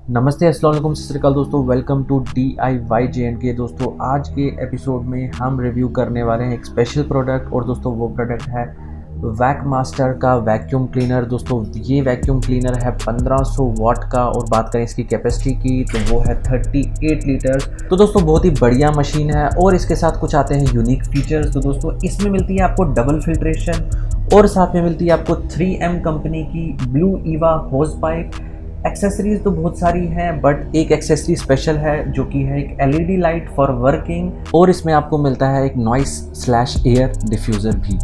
नमस्ते, अस्सलाम वालेकुम, सत श्री अकाल दोस्तों। वेलकम टू DIY दोस्तों। आज के एपिसोड में हम रिव्यू करने वाले हैं एक स्पेशल प्रोडक्ट, और दोस्तों वो प्रोडक्ट है वैक मास्टर का वैक्यूम क्लीनर। दोस्तों ये वैक्यूम क्लीनर है 1500 वाट का, और बात करें इसकी कैपेसिटी की तो वो है 38 लीटर। तो दोस्तों बहुत ही बढ़िया मशीन है, और इसके साथ कुछ आते हैं यूनिक फीचर्स। तो दोस्तों इसमें मिलती है आपको डबल फिल्ट्रेशन, और साथ में मिलती है आपको 3M कंपनी की blue EVA hose pipe. Accessories तो बहुत सारी हैं, बट एक एक्सेसरी स्पेशल है जो कि है एक LED लाइट फॉर वर्किंग, और इसमें आपको मिलता है एक नॉइस स्लैश एयर डिफ्यूज़र भी।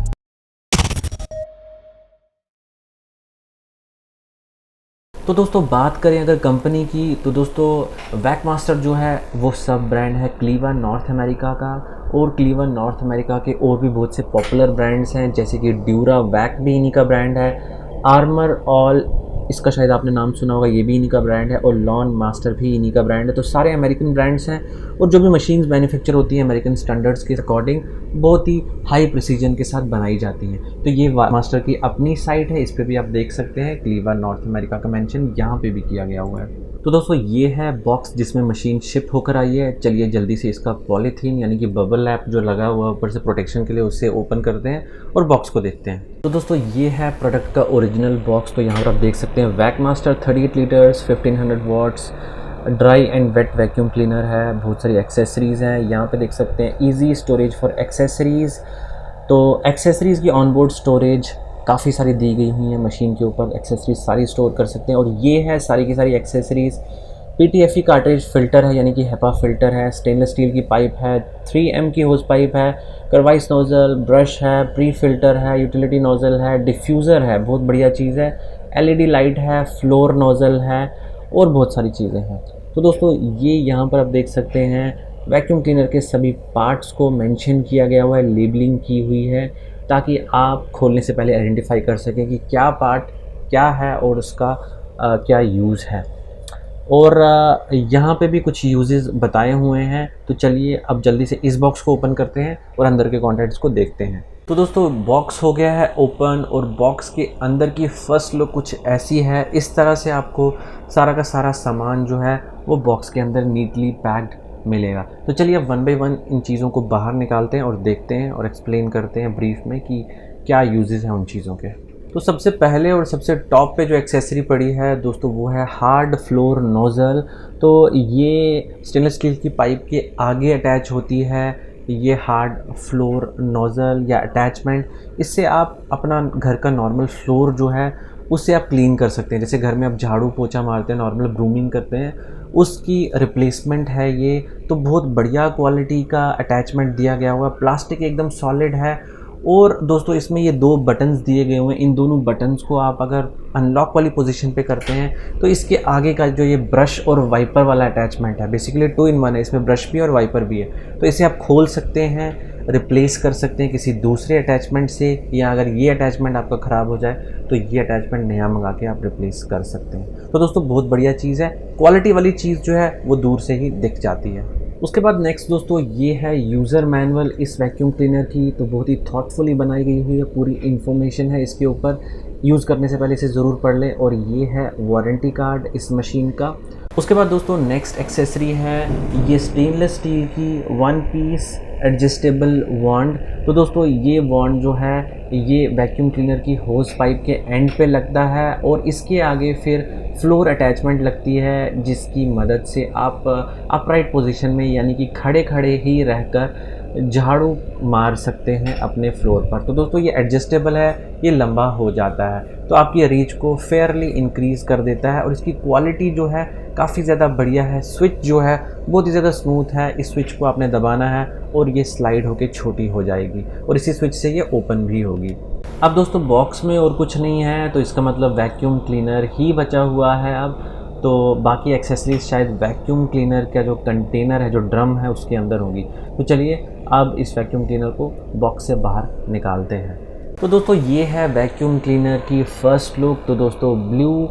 तो दोस्तों बात करें अगर कंपनी की, तो दोस्तों वैक मास्टर जो है वो सब ब्रांड है क्लीवन नॉर्थ अमेरिका का, और क्लीवन नॉर्थ अमेरिका के और भी बहुत से पॉपुलर ब्रांड्स हैं, जैसे कि ड्यूरा वैक भी इन्हीं का ब्रांड है, आर्मर ऑल, इसका शायद आपने नाम सुना होगा, ये भी इन्हीं का ब्रांड है, और लॉन मास्टर भी इन्हीं का ब्रांड है। तो सारे अमेरिकन ब्रांड्स हैं, और जो भी मशीन्स मैन्युफैक्चर होती हैं अमेरिकन स्टैंडर्ड्स के अकॉर्डिंग बहुत ही हाई प्रिसीजन के साथ बनाई जाती हैं। तो ये मास्टर की अपनी साइट है, इस पर भी आप देख सकते हैं क्लीवन नॉर्थ अमेरिका का मेंशन यहाँ पे भी किया गया हुआ है। तो दोस्तों ये है बॉक्स जिसमें मशीन शिप होकर आई है। चलिए जल्दी से इसका पॉलीथीन यानी कि बबल रैप जो लगा हुआ है ऊपर से प्रोटेक्शन के लिए, उससे ओपन करते हैं और बॉक्स को देखते हैं। तो दोस्तों ये है प्रोडक्ट का ओरिजिनल बॉक्स। तो यहाँ पर आप देख सकते हैं Vacmaster 38 litres 1500 watts dry and wet vacuum cleaner है। बहुत सारी एक्सेसरीज़ हैं, यहाँ पे देख सकते हैं ईजी स्टोरेज फॉर एक्सेसरीज़। तो एक्सेसरीज़ की ऑनबोर्ड स्टोरेज काफ़ी सारी दी गई हुई हैं, मशीन के ऊपर एक्सेसरीज सारी स्टोर कर सकते हैं। और ये है सारी की सारी एक्सेसरीज़। PTFE कार्ट्रिज फ़िल्टर है यानी कि हेपा फ़िल्टर है, स्टेनलेस स्टील की पाइप है, 3M की होज पाइप है, करवाइस नोज़ल, ब्रश है, प्री फ़िल्टर है, यूटिलिटी नोज़ल है, डिफ्यूज़र है, बहुत बढ़िया चीज़ है, LED लाइट है, फ्लोर नोज़ल है, और बहुत सारी चीज़ें हैं। तो दोस्तों ये यहाँ पर आप देख सकते हैं वैक्यूम क्लीनर के सभी पार्ट्स को मेंशन किया गया हुआ है, लेबलिंग की हुई है, ताकि आप खोलने से पहले आइडेंटिफाई कर सकें कि क्या पार्ट क्या है और उसका क्या यूज़ है। और यहाँ पे भी कुछ यूजेस बताए हुए हैं। तो चलिए अब जल्दी से इस बॉक्स को ओपन करते हैं और अंदर के कंटेंट्स को देखते हैं। तो दोस्तों बॉक्स हो गया है ओपन, और बॉक्स के अंदर की फर्स्ट लुक कुछ ऐसी है। इस तरह से आपको सारा का सारा सामान जो है वो बॉक्स के अंदर नीटली पैक्ड मिलेगा। तो चलिए अब वन बाय वन इन चीज़ों को बाहर निकालते हैं और देखते हैं और एक्सप्लेन करते हैं ब्रीफ में कि क्या यूजेस हैं उन चीज़ों के। तो सबसे पहले और सबसे टॉप पे जो एक्सेसरी पड़ी है दोस्तों वो है हार्ड फ्लोर नोज़ल। तो ये स्टेनलेस स्टील की पाइप के आगे अटैच होती है ये हार्ड फ्लोर नोज़ल या अटैचमेंट। इससे आप अपना घर का नॉर्मल फ्लोर जो है उससे आप क्लीन कर सकते हैं। जैसे घर में आप झाड़ू पोछा मारते हैं, नॉर्मल ब्रूमिंग करते हैं, उसकी रिप्लेसमेंट है ये। तो बहुत बढ़िया क्वालिटी का अटैचमेंट दिया गया हुआ, प्लास्टिक एकदम सॉलिड है। और दोस्तों इसमें ये दो बटन्स दिए गए हुए हैं, इन दोनों बटन्स को आप अगर अनलॉक वाली पोजीशन पे करते हैं तो इसके आगे का जो ये ब्रश और वाइपर वाला अटैचमेंट है, बेसिकली 2 in 1 है, इसमें ब्रश भी और वाइपर भी है। तो इसे आप खोल सकते हैं, रिप्लेस कर सकते हैं किसी दूसरे अटैचमेंट से, या अगर ये अटैचमेंट आपका ख़राब हो जाए तो ये अटैचमेंट नया मंगा के आप रिप्लेस कर सकते हैं। तो दोस्तों बहुत बढ़िया चीज़ है, क्वालिटी वाली चीज़ जो है वो दूर से ही दिख जाती है। उसके बाद नेक्स्ट दोस्तों ये है यूज़र मैनुअल इस वैक्यूम क्लीनर की। तो बहुत ही थॉटफुली बनाई गई हुई है, पूरी इन्फॉर्मेशन है इसके ऊपर, यूज़ करने से पहले इसे ज़रूर पढ़ लें। और ये है वारंटी कार्ड इस मशीन का। उसके बाद दोस्तों नेक्स्ट एक्सेसरी है ये स्टेनलेस स्टील की 1 पीस एडजस्टेबल वॉन्ड। तो दोस्तों ये वॉन्ड जो है ये वैक्यूम क्लीनर की होज पाइप के एंड पे लगता है, और इसके आगे फिर फ्लोर अटैचमेंट लगती है, जिसकी मदद से आप अपराइट पोजीशन में यानी कि खड़े खड़े ही रहकर झाड़ू मार सकते हैं अपने फ्लोर पर। तो दोस्तों ये एडजस्टेबल है, ये लंबा हो जाता है, तो आपकी रीच को फेयरली इंक्रीज़ कर देता है। और इसकी क्वालिटी जो है काफ़ी ज़्यादा बढ़िया है। स्विच जो है बहुत ही ज़्यादा स्मूथ है, इस स्विच को आपने दबाना है और ये स्लाइड होकर छोटी हो जाएगी, और इसी स्विच से ये ओपन भी होगी। अब दोस्तों बॉक्स में और कुछ नहीं है, तो इसका मतलब वैक्यूम क्लीनर ही बचा हुआ है अब। तो बाकी एक्सेसरीज शायद वैक्यूम क्लीनर का जो कंटेनर है, जो ड्रम है, उसके अंदर होगी। तो चलिए अब इस वैक्यूम क्लीनर को बॉक्स से बाहर निकालते हैं। तो दोस्तों ये है वैक्यूम क्लीनर की फ़र्स्ट लुक। तो दोस्तों ब्लू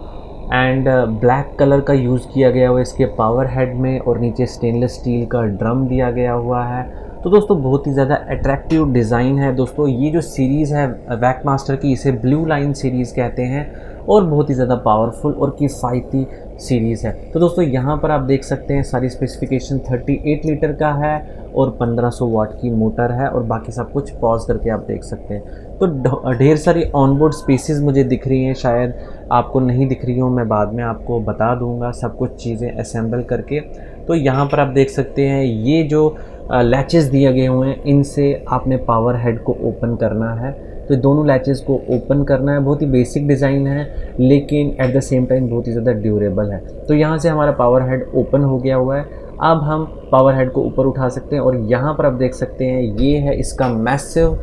एंड ब्लैक कलर का यूज़ किया गया हुआ इसके पावर हेड में, और नीचे स्टेनलेस स्टील का ड्रम दिया गया हुआ है। तो दोस्तों बहुत ही ज़्यादा अट्रैक्टिव डिज़ाइन है। दोस्तों ये जो सीरीज़ है वैक मास्टर की, इसे ब्लू लाइन सीरीज़ कहते हैं, और बहुत ही ज़्यादा पावरफुल और किफ़ायती सीरीज़ है। तो दोस्तों यहाँ पर आप देख सकते हैं सारी स्पेसिफिकेशन 38 लीटर का है और 1500 वाट की मोटर है और बाकी सब कुछ पॉज करके आप देख सकते हैं। तो ढेर सारी ऑनबोर्ड स्पेसेस मुझे दिख रही हैं, शायद आपको नहीं दिख रही हो, मैं बाद में आपको बता दूंगा सब कुछ चीज़ें असेंबल करके। तो यहाँ पर आप देख सकते हैं ये जो लैचेस दिए गए हुए हैं, इनसे आपने पावर हेड को ओपन करना है। तो दोनों लैचेस को ओपन करना है। बहुत ही बेसिक डिज़ाइन है लेकिन एट द सेम टाइम बहुत ही ज़्यादा ड्यूरेबल है। तो यहाँ से हमारा पावर हेड ओपन हो गया हुआ है। अब हम पावर हेड को ऊपर उठा सकते हैं और यहाँ पर आप देख सकते हैं ये है इसका मैसिव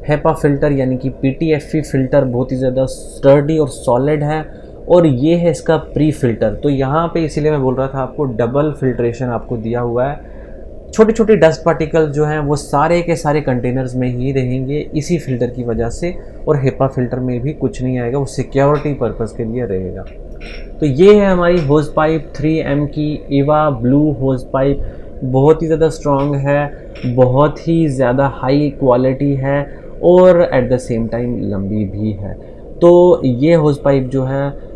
हेपा फ़िल्टर यानी कि PTFE फ़िल्टर, बहुत ही ज़्यादा स्टर्डी और सॉलिड है। और ये है इसका प्री फ़िल्टर। तो यहाँ पे इसीलिए मैं बोल रहा था आपको डबल फिल्ट्रेशन आपको दिया हुआ है। छोटे छोटे डस्ट पार्टिकल जो हैं वो सारे के सारे कंटेनर्स में ही रहेंगे इसी फ़िल्टर की वजह से, और हेपा फ़िल्टर में भी कुछ नहीं आएगा, वो सिक्योरिटी पर्पज़ के लिए रहेगा। तो ये है हमारी होज़ पाइप 3M की ईवा ब्लू होज़ पाइप। बहुत ही ज़्यादा स्ट्रॉन्ग है, बहुत ही ज़्यादा हाई क्वालिटी है और एट द सेम टाइम लंबी भी है। तो ये होज़ पाइप जो है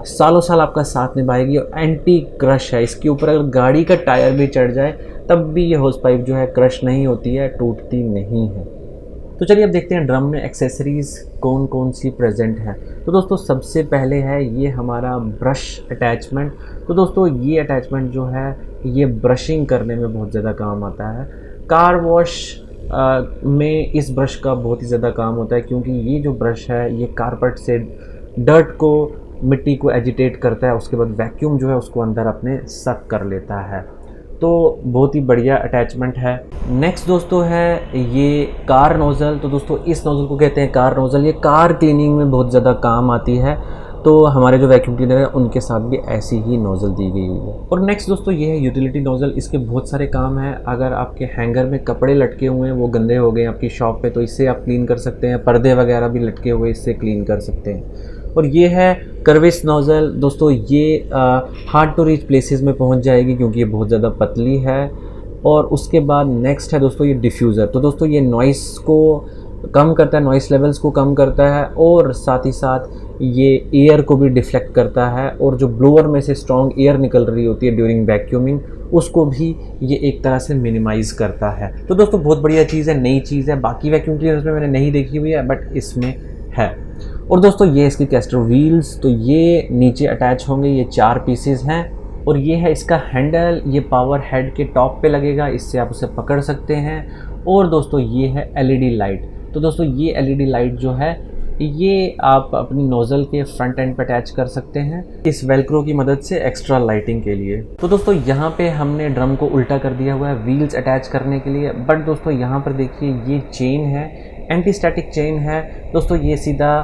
सालों साल आपका साथ निभाएगी और एंटी क्रश है। इसके ऊपर अगर गाड़ी का टायर भी चढ़ जाए तब भी ये होज़ पाइप जो है क्रश नहीं होती है, टूटती नहीं है। तो चलिए अब देखते हैं ड्रम में एक्सेसरीज़ कौन कौन सी प्रेजेंट है। तो दोस्तों सबसे पहले है ये हमारा ब्रश अटैचमेंट। तो दोस्तों ये अटैचमेंट जो है ये ब्रशिंग करने में बहुत ज़्यादा काम आता है। कार वॉश में इस ब्रश का बहुत ही ज़्यादा काम होता है, क्योंकि ये जो ब्रश है ये कारपेट से डर्ट को, मिट्टी को एजिटेट करता है, उसके बाद वैक्यूम जो है उसको अंदर अपने सक कर लेता है। तो बहुत ही बढ़िया अटैचमेंट है। नेक्स्ट दोस्तों है ये कार नोज़ल। तो दोस्तों इस नोज़ल को कहते हैं कार नोज़ल। ये कार क्लीनिंग में बहुत ज़्यादा काम आती है। तो हमारे जो वैक्यूम क्लीनर है उनके साथ भी ऐसी ही नोज़ल दी गई हुई है। और नेक्स्ट दोस्तों ये है यूटिलिटी नोज़ल। इसके बहुत सारे काम हैं। अगर आपके हैंगर में कपड़े लटके हुए हैं, वो गंदे हो गए आपकी शॉप पे, तो इससे आप क्लीन कर सकते हैं। पर्दे वगैरह भी लटके हुए इससे क्लीन कर सकते हैं। और ये है कर्विस नोज़ल। दोस्तों ये हार्ड टू रीच प्लेसेस में पहुंच जाएगी क्योंकि ये बहुत ज़्यादा पतली है। और उसके बाद नेक्स्ट है दोस्तों ये डिफ्यूज़र। तो दोस्तों ये नॉइस को कम करता है, नॉइस लेवल्स को कम करता है और साथ ही साथ ये एयर को भी डिफ्लेक्ट करता है। और जो ब्लोअर में से स्ट्रॉन्ग एयर निकल रही होती है ड्यूरिंग वैक्यूमिंग, उसको भी ये एक तरह से मिनिमाइज़ करता है। तो दोस्तों बहुत बढ़िया चीज़ है, नई चीज़ है। बाकी वैक्यूम क्लीनर्स में मैंने नहीं देखी हुई है बट इसमें है। और दोस्तों ये इसकी कैस्टर व्हील्स, तो ये नीचे अटैच होंगे, ये 4 पीसेस हैं। और ये है इसका हैंडल, ये पावर हेड के टॉप पे लगेगा, इससे आप उसे पकड़ सकते हैं। और दोस्तों ये है LED लाइट। तो दोस्तों ये LED लाइट जो है ये आप अपनी नोज़ल के फ्रंट एंड पे अटैच कर सकते हैं इस वेलक्रो की मदद से एक्स्ट्रा लाइटिंग के लिए। तो दोस्तों यहाँ पे हमने ड्रम को उल्टा कर दिया हुआ है व्हील्स अटैच करने के लिए। बट दोस्तों यहाँ पर देखिए ये चेन है, एंटी स्टैटिक चेन है। दोस्तों ये सीधा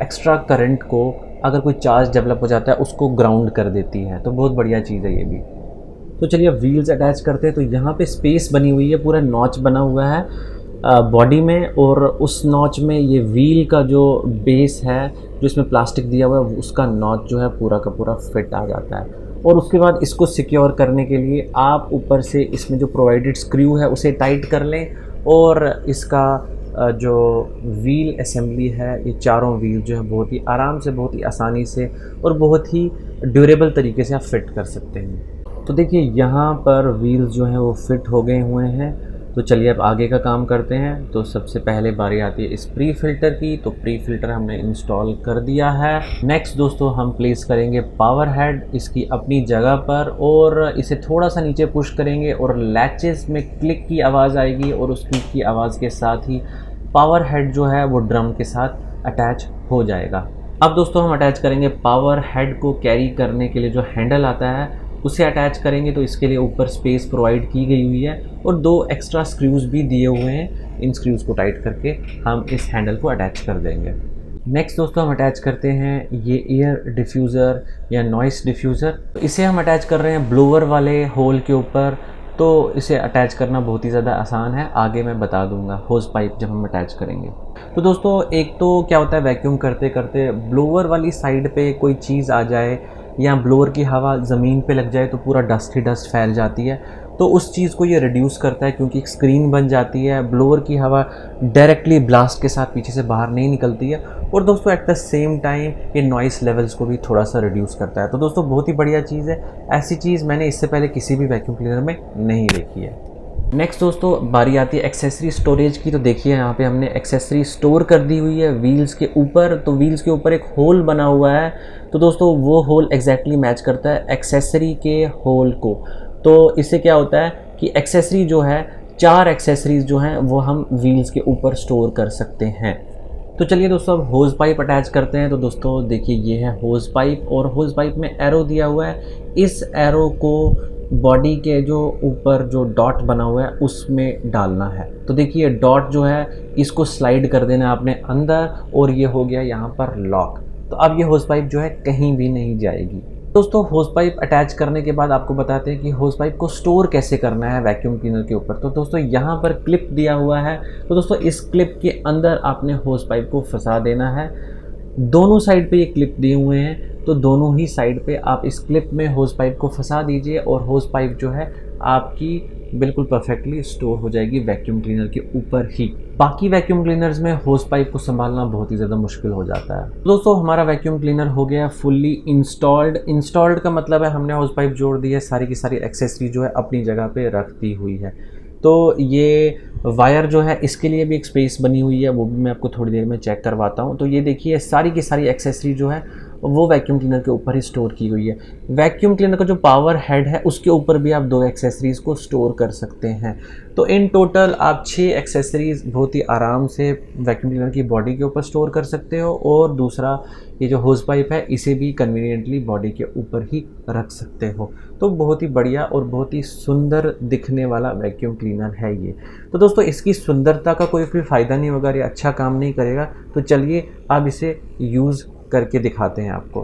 एक्स्ट्रा करंट को, अगर कोई चार्ज डेवलप हो जाता है, उसको ग्राउंड कर देती है। तो बहुत बढ़िया चीज़ है ये भी। तो चलिए अब व्हील्स अटैच करते हैं। तो यहाँ पे स्पेस बनी हुई है, पूरा नॉच बना हुआ है बॉडी में, और उस नॉच में ये व्हील का जो बेस है, जो इसमें प्लास्टिक दिया हुआ है, उसका नॉच जो है पूरा का पूरा फिट आ जाता है। और उसके बाद इसको सिक्योर करने के लिए आप ऊपर से इसमें जो प्रोवाइडेड स्क्रू है उसे टाइट कर लें। और इसका जो व्हील असेंबली है, ये चारों व्हील जो है बहुत ही आराम से, बहुत ही आसानी से और बहुत ही ड्यूरेबल तरीके से आप फिट कर सकते हैं। तो देखिए यहाँ पर व्हील्स जो हैं वो फिट हो गए हुए हैं। तो चलिए अब आगे का काम करते हैं। तो सबसे पहले बारी आती है इस प्री फिल्टर की। तो प्री फिल्टर हमने इंस्टॉल कर दिया है। नेक्स्ट दोस्तों हम प्लेस करेंगे पावर हेड इसकी अपनी जगह पर और इसे थोड़ा सा नीचे पुश करेंगे और लैचेस में क्लिक की आवाज़ आएगी और उस क्लिक की आवाज़ के साथ ही पावर हेड जो है वो ड्रम के साथ अटैच हो जाएगा। अब दोस्तों हम अटैच करेंगे पावर हेड को कैरी करने के लिए जो हैंडल आता है उसे अटैच करेंगे। तो इसके लिए ऊपर स्पेस प्रोवाइड की गई हुई है और 2 एक्स्ट्रा स्क्रूज़ भी दिए हुए हैं। इन स्क्रूज़ को टाइट करके हम इस हैंडल को अटैच कर देंगे। नेक्स्ट दोस्तों हम अटैच करते हैं ये एयर डिफ्यूज़र या नॉइस डिफ्यूज़र। तो इसे हम अटैच कर रहे हैं ब्लोअर वाले होल के ऊपर। तो इसे अटैच करना बहुत ही ज़्यादा आसान है, आगे मैं बता दूंगा होज़ पाइप जब हम अटैच करेंगे। तो दोस्तों एक तो क्या होता है, वैक्यूम करते करते ब्लोअर वाली साइड पे कोई चीज़ आ जाए या ब्लोअर की हवा ज़मीन पे लग जाए तो पूरा डस्ट ही डस्ट फैल जाती है। तो उस चीज़ को ये रिड्यूस करता है, क्योंकि एक स्क्रीन बन जाती है, ब्लोअर की हवा डायरेक्टली ब्लास्ट के साथ पीछे से बाहर नहीं निकलती है। और दोस्तों एट द सेम टाइम ये नॉइस लेवल्स को भी थोड़ा सा रिड्यूस करता है। तो दोस्तों बहुत ही बढ़िया चीज़ है, ऐसी चीज़ मैंने इससे पहले किसी भी वैक्यूम क्लीनर में नहीं देखी है। नेक्स्ट दोस्तों बारी आती है एक्सेसरी स्टोरेज की। तो देखिए यहाँ पे हमने एक्सेसरी स्टोर कर दी हुई है व्हील्स के ऊपर। तो व्हील्स के ऊपर एक होल बना हुआ है, तो दोस्तों वो होल एग्जैक्टली मैच करता है एक्सेसरी के होल को। तो इससे क्या होता है कि एक्सेसरी जो है, 4 एक्सेसरीज जो हैं वो हम व्हील्स के ऊपर स्टोर कर सकते हैं। तो चलिए दोस्तों अब होज़ पाइप अटैच करते हैं। तो दोस्तों देखिए ये है होज़ पाइप, और होज़ पाइप में एरो दिया हुआ है। इस एरो को बॉडी के जो ऊपर जो डॉट बना हुआ है उसमें डालना है। तो देखिए डॉट जो है इसको स्लाइड कर देना है आपने अंदर, और ये हो गया यहाँ पर लॉक। तो अब ये होज़ पाइप जो है कहीं भी नहीं जाएगी। दोस्तों होज़ पाइप अटैच करने के बाद आपको बताते हैं कि होज़ पाइप को स्टोर कैसे करना है वैक्यूम क्लीनर के ऊपर। तो दोस्तों यहाँ पर क्लिप दिया हुआ है, तो दोस्तों इस क्लिप के अंदर आपने होज़ पाइप को फंसा देना है। दोनों साइड पे ये क्लिप दिए हुए हैं, तो दोनों ही साइड पे आप इस क्लिप में होज़ पाइप को फंसा दीजिए, और होज़ पाइप जो है आपकी बिल्कुल परफेक्टली स्टोर हो जाएगी वैक्यूम क्लीनर के ऊपर ही। बाकी वैक्यूम क्लीनर्स में होज़ पाइप को संभालना बहुत ही ज़्यादा मुश्किल हो जाता है। दोस्तों हमारा वैक्यूम क्लीनर हो गया फुल्ली इंस्टॉल्ड का मतलब है हमने होज़ पाइप जोड़ दी है, सारी की सारी एक्सेसरी जो है अपनी जगह पे रख दी हुई है। तो ये वायर जो है इसके लिए भी एक स्पेस बनी हुई है, वो भी मैं आपको थोड़ी देर में चेक करवाता हूँ। तो ये देखिए सारी की सारी एक्सेसरी जो है वो वैक्यूम क्लीनर के ऊपर ही स्टोर की हुई है। वैक्यूम क्लीनर का जो पावर हेड है उसके ऊपर भी आप 2 एक्सेसरीज़ को स्टोर कर सकते हैं। तो इन टोटल आप 6 एक्सेसरीज़ बहुत ही आराम से वैक्यूम क्लीनर की बॉडी के ऊपर स्टोर कर सकते हो, और दूसरा ये जो होज़ पाइप है इसे भी कन्वीनियंटली बॉडी के ऊपर ही रख सकते हो। तो बहुत ही बढ़िया और बहुत ही सुंदर दिखने वाला वैक्यूम क्लीनर है ये। तो दोस्तों इसकी सुंदरता का कोई भी फ़ायदा नहीं होगा, ये अच्छा काम नहीं करेगा। तो चलिए अब इसे यूज़ करके दिखाते हैं आपको।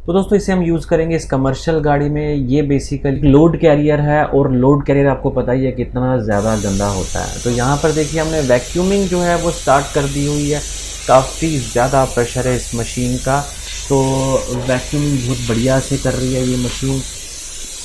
तो दोस्तों इसे हम यूज़ करेंगे इस कमर्शियल गाड़ी में। ये बेसिकली लोड कैरियर है, और लोड कैरियर आपको पता ही है कितना ज़्यादा गंदा होता है। तो यहाँ पर देखिए हमने वैक्यूमिंग जो है वो स्टार्ट कर दी हुई है। काफ़ी ज़्यादा प्रेशर है इस मशीन का, तो वैक्यूमिंग बहुत बढ़िया से कर रही है ये मशीन।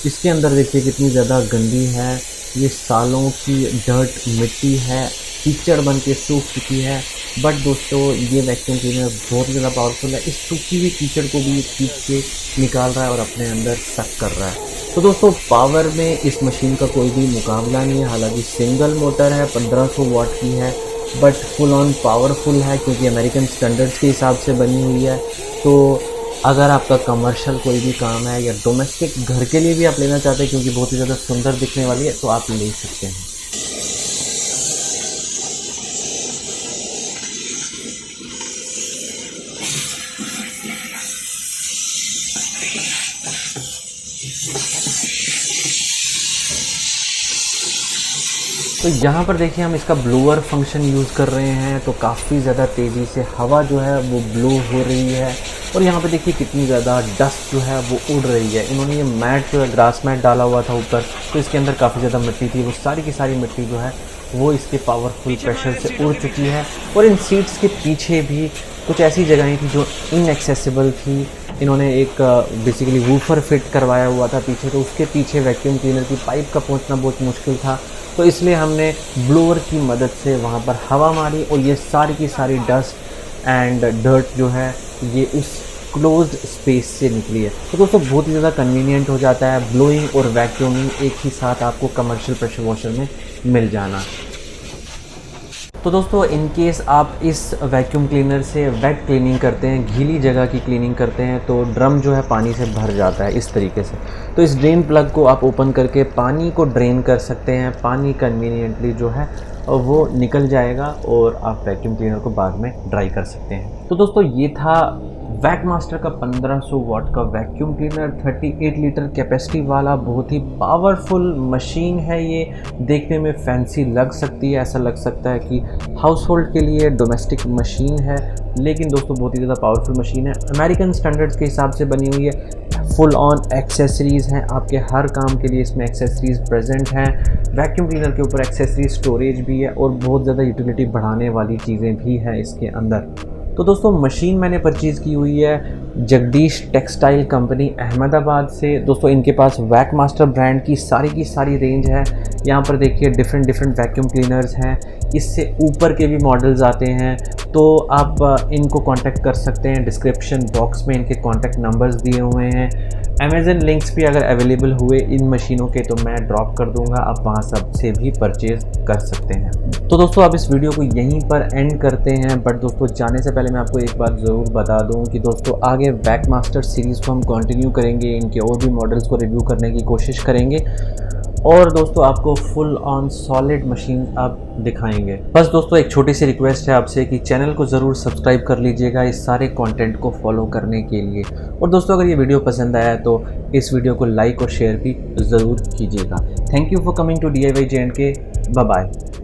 इसके अंदर देखिए कितनी ज़्यादा गंदी है, ये सालों की डर्ट मिट्टी है, कीचड़ बन के सूख चुकी है। बट दोस्तों ये वैक्यूम क्लीनर बहुत ज़्यादा पावरफुल है, इस सूखी हुई कीचड़ को भी खींच के निकाल रहा है और अपने अंदर सक कर रहा है। तो दोस्तों पावर में इस मशीन का कोई भी मुकाबला नहीं है। हालांकि सिंगल मोटर है, 1500 वाट की है, बट फुल ऑन पावरफुल है, क्योंकि अमेरिकन स्टैंडर्ड्स के हिसाब से बनी हुई है। तो अगर आपका कमर्शियल कोई भी काम है या डोमेस्टिक घर के लिए भी आप लेना चाहते हैं, क्योंकि बहुत ही ज़्यादा सुंदर दिखने वाली है, तो आप ले सकते हैं। तो यहाँ पर देखिए हम इसका ब्लोअर फंक्शन यूज़ कर रहे हैं, तो काफ़ी ज़्यादा तेज़ी से हवा जो है वो ब्लो हो रही है, और यहाँ पे देखिए कितनी ज़्यादा डस्ट जो है वो उड़ रही है। इन्होंने ये मैट जो है ग्रास मैट डाला हुआ था ऊपर, तो इसके अंदर काफ़ी ज़्यादा मिट्टी थी, वो सारी की सारी मिट्टी जो है वो इसके पावरफुल प्रेशर से उड़ चुकी है। और इन सीट्स के पीछे भी कुछ ऐसी जगहें थी जो इनएक्सेसिबल थी। इन्होंने एक बेसिकली वूफर फिट करवाया हुआ था पीछे, तो उसके पीछे वैक्यूम क्लीनर की पाइप का पहुंचना बहुत मुश्किल था। तो इसलिए हमने ब्लोअर की मदद से वहाँ पर हवा मारी, और ये सारी की सारी डस्ट एंड डर्ट जो है ये उस क्लोज्ड स्पेस से निकली है। तो दोस्तों बहुत ही ज़्यादा कन्वीनियंट हो जाता है ब्लोइंग और वैक्यूमिंग एक ही साथ आपको कमर्शियल प्रेशर वॉशर में मिल जाना। तो दोस्तों इन केस आप इस वैक्यूम क्लीनर से वेट क्लीनिंग करते हैं, गीली जगह की क्लीनिंग करते हैं, तो ड्रम जो है पानी से भर जाता है इस तरीके से। तो इस ड्रेन प्लग को आप ओपन करके पानी को ड्रेन कर सकते हैं, पानी कन्वीनियंटली जो है वो निकल जाएगा, और आप वैक्यूम क्लीनर को बाद में ड्राई कर सकते हैं। तो दोस्तों ये था वैकमास्टर का 1500 वाट का वैक्यूम क्लीनर, 38 लीटर कैपेसिटी वाला बहुत ही पावरफुल मशीन है। ये देखने में फैंसी लग सकती है, ऐसा लग सकता है कि हाउस होल्ड के लिए डोमेस्टिक मशीन है, लेकिन दोस्तों बहुत ही ज़्यादा पावरफुल मशीन है। अमेरिकन स्टैंडर्ड्स के हिसाब से बनी हुई है, फुल ऑन एक्सेसरीज़ हैं, आपके हर काम के लिए इसमें एक्सेसरीज़ प्रेजेंट हैं। वैक्यूम क्लीनर के ऊपर एक्सेसरी स्टोरेज भी है, और बहुत ज़्यादा यूटिलिटी बढ़ाने वाली चीज़ें भी हैं इसके अंदर। तो दोस्तों मशीन मैंने परचेज़ की हुई है जगदीश टेक्सटाइल कंपनी अहमदाबाद से। दोस्तों इनके पास वैक मास्टर ब्रांड की सारी रेंज है। यहाँ पर देखिए डिफरेंट वैक्यूम क्लीनर्स हैं, इससे ऊपर के भी मॉडल्स आते हैं, तो आप इनको कांटेक्ट कर सकते हैं। डिस्क्रिप्शन बॉक्स में इनके कांटेक्ट नंबर्स दिए हुए हैं। अमेज़न लिंक्स भी अगर अवेलेबल हुए इन मशीनों के तो मैं ड्रॉप कर दूंगा, आप वहाँ सबसे भी परचेज़ कर सकते हैं। तो दोस्तों अब इस वीडियो को यहीं पर एंड करते हैं, बट दोस्तों जाने से पहले मैं आपको एक बात ज़रूर बता दूं कि दोस्तों आगे वैक मास्टर सीरीज़ को हम कंटिन्यू करेंगे, इनके और भी मॉडल्स को रिव्यू करने की कोशिश करेंगे और दोस्तों आपको फुल ऑन सॉलिड मशीन अब दिखाएंगे। बस दोस्तों एक छोटी सी रिक्वेस्ट है आपसे कि चैनल को ज़रूर सब्सक्राइब कर लीजिएगा इस सारे कंटेंट को फॉलो करने के लिए। और दोस्तों अगर ये वीडियो पसंद आया तो इस वीडियो को लाइक और शेयर भी ज़रूर कीजिएगा। Thank you for coming to DIY J&K। Bye bye.